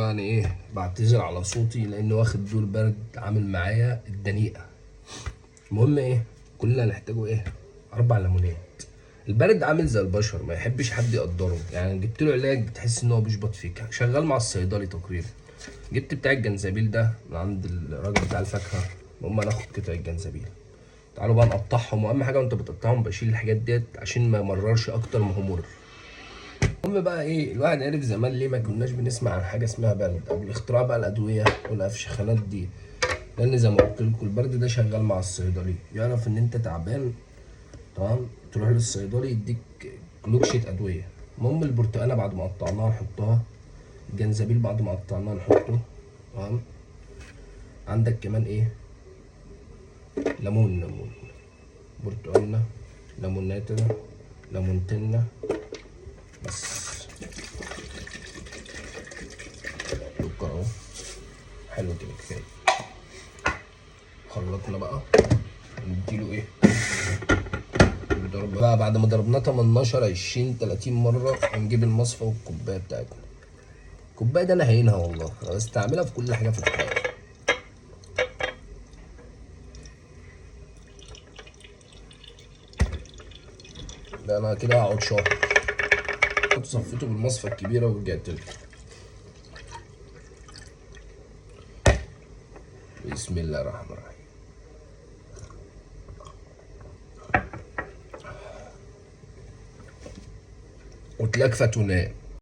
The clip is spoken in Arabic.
يعني ايه، بعتذر على صوتي لان واخد دور برد عامل معايا الدنيئه. المهم ايه، كل اللي هنحتاجه ايه، 4 ليمونات. البرد عامل زي البشر، ما يحبش حد يقدره. يعني جبت له علاج بتحس ان هو بيشبط فيك، شغال مع الصيدلي تقريبا. جبت بتاع الجنزبيل ده من عند الراجل بتاع الفاكهه. المهم ناخد قطع الجنزبيل، تعالوا بقى نقطعهم. واهم حاجه وانت بتقطعهم بشيل الحاجات ديت عشان ما يمررش اكتر ما هو مر. المهم بقى ايه، الواحد عرف زمان ليه ما كناش بنسمع عن حاجه اسمها برد قبل اختراع بقى الادويه والافشخانات دي. لان زي ما قلت لكم البرد ده شغال مع الصيدلي، يعرف ان انت تعبان، تمام، تروح للصيدلي يديك لوكشة ادويه. المهم البرتقاله بعد ما قطعناها نحطها، الجنزبيل بعد ما قطعناه نحطه، تمام. عندك كمان ايه، ليمون، برتقالنا، ليموناتنا، ليمونتنا، بس. سكر اهو، حلو كده كفايه. خلطنا بقى نديله ايه، نضرب بقى. بعد ما ضربناه 18 20 30 مره هنجيب المصفى والكوبايه بتاعتنا. الكوبايه دي انا هينها والله، انا بستعملها في كل حاجه في الحياه. ده انا كده هقعد شهر. كنت صفيته بالمصفى الكبيره ورجعت له. بسم الله الرحمن الرحيم. وتلكفة تنام.